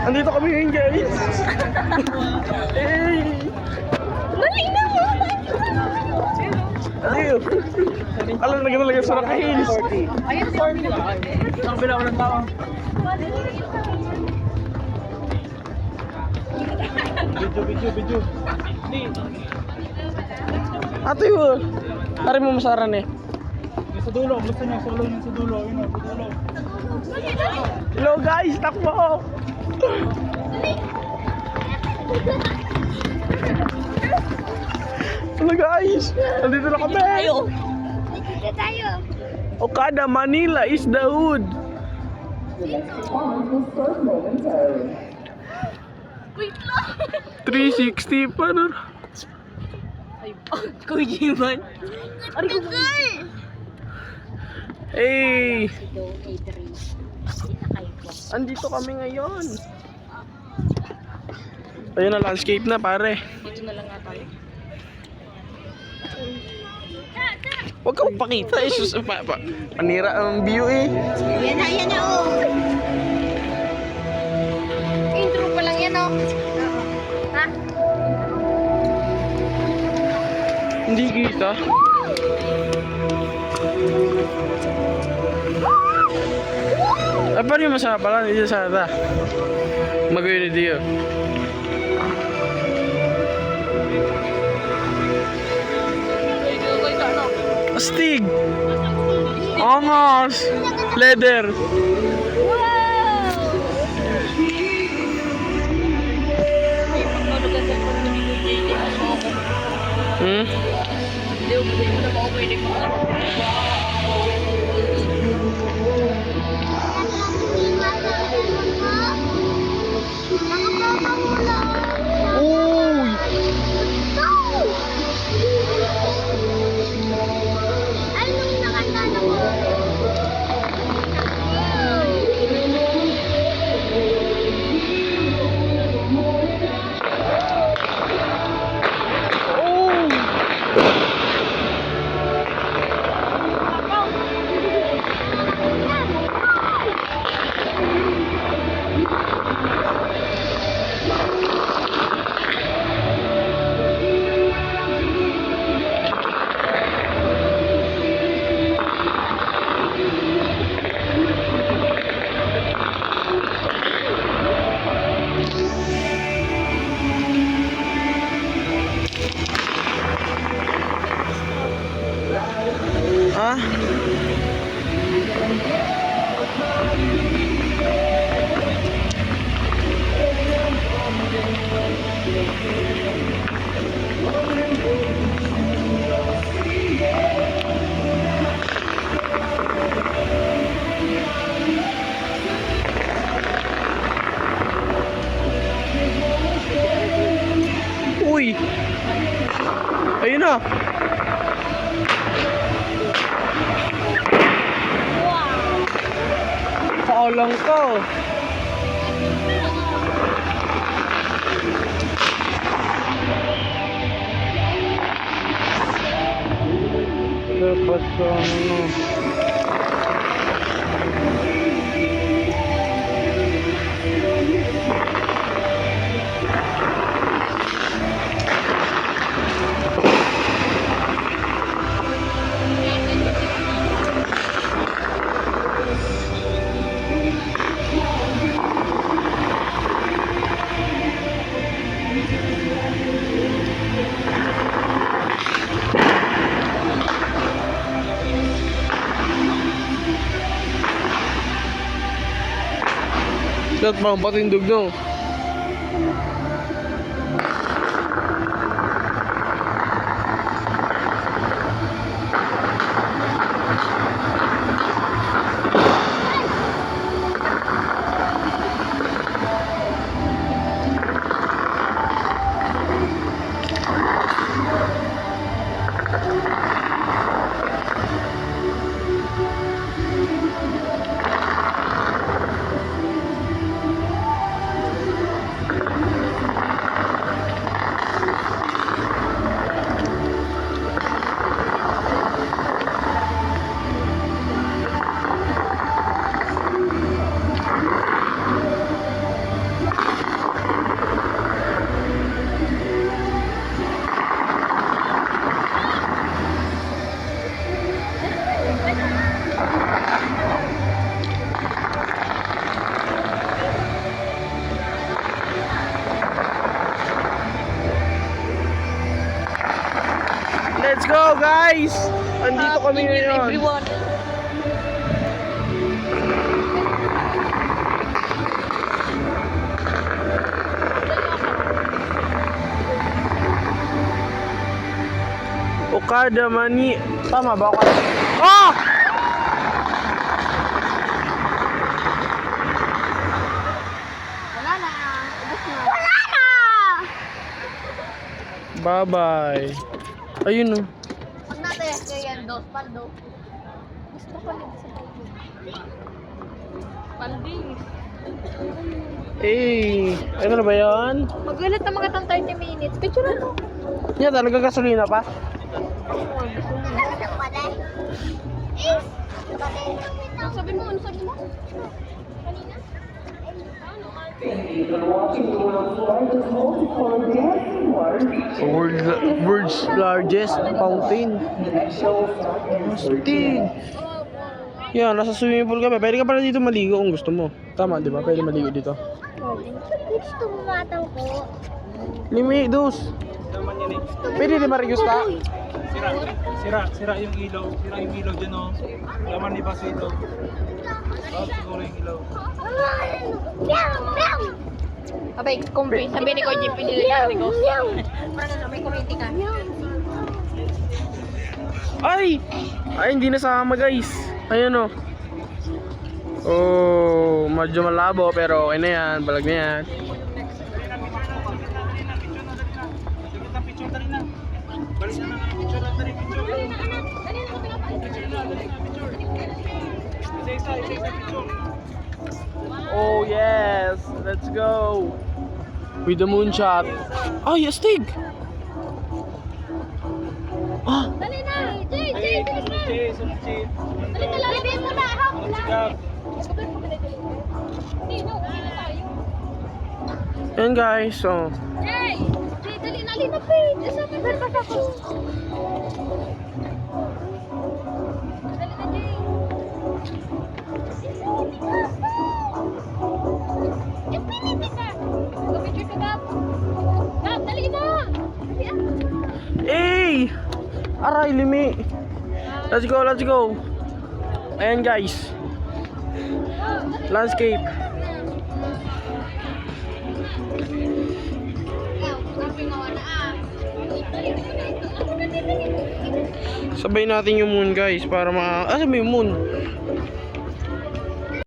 Andito kami ngayon, guys. Hey! Dali na mo! Ayun. Alam na gano'n lagay sa Rock Hills. Ayun, Ang bila ko ng tao. Video. Ato yun. Pare mo masaran eh. Sa dulo, gusto niya solo yung sa dulo, yun o, sa dulo. Hello guys, takbo! Hello guys, nandito na kami. Dito tayo. Okada, Manila is the hood. Wait lang. 360 pa nun. Kuya man. Ari ko girl. Hey! Andito kami ngayon. Ayun na, landscape na pare. Dito na lang nga tayo. Huwag kang pakita eh. Panira ang view eh. Yan na oh. Intro pa lang yan oh. Ha? Hindi kita. Apa yung masarap pala? Hindi sa ata. Mag-uwi diyo. Astig! Angas! Leather! Hmm? Uy! Ah? Uy! Ayun na! Paulang ko. Dapat sa ano. Dapat bang patindog no? go guys! Andito kami ngayon. Everyone. Okada Mani. Tama ba Okada? Oh! Wala na. Ubus na. Wala na! Bye-bye. Ayun oh. Pag natin kaya dos, paldo. Gusto ko lang sa Palding. Eh, ano na ba yan? Magulat na mga tang 30 minutes. Picture mo. Yan, talaga gasolina pa? Sabi mo, ano sabi mo? Kanina? World's largest fountain. Astig. Yan, nasa swimming pool ka pa. Pwede ka pala dito maligo kung gusto mo. Tama, di ba? Pwede maligo dito. Gusto mo mataw ko. Limi, dos. Naman yan eh. Pwede di marigus pa? Sira yung ilaw. Sira yung ilaw dyan oh. Laman ni Baso ito. Bakit siguro yung ilaw? Abay, kumpi. Sabi ni Kuya JP nila yung ko. Parang na may kuryente ka. Ay! Ay, hindi nasama guys. Ayun oh. Oh, medyo malabo pero okay na yan. Balag na yan. Picture na rin na. Balik na ng picture na rin. Picture. Isa-isa picture. Oh yes, let's go. With the moonshot. Ay, astig. Ah, Dali na! Jay! Jay! Bilis na! Sumchi. Dali na! Libin mo na! Hap! Sigap. Hindi, no. Hindi tayo. yan guys. So, Jay! Jay, dali na! Alin na, Paige! Isapin ba pa ako? Dali na, Jay! Yung piniti ka! Mag-picture ka, Gab! Gab, dali na! Dali ah! hey! Aray, limi. Let's go, let's go. Ayan guys. Landscape. Sabay natin yung moon guys para ma... Ah, sabi yung moon.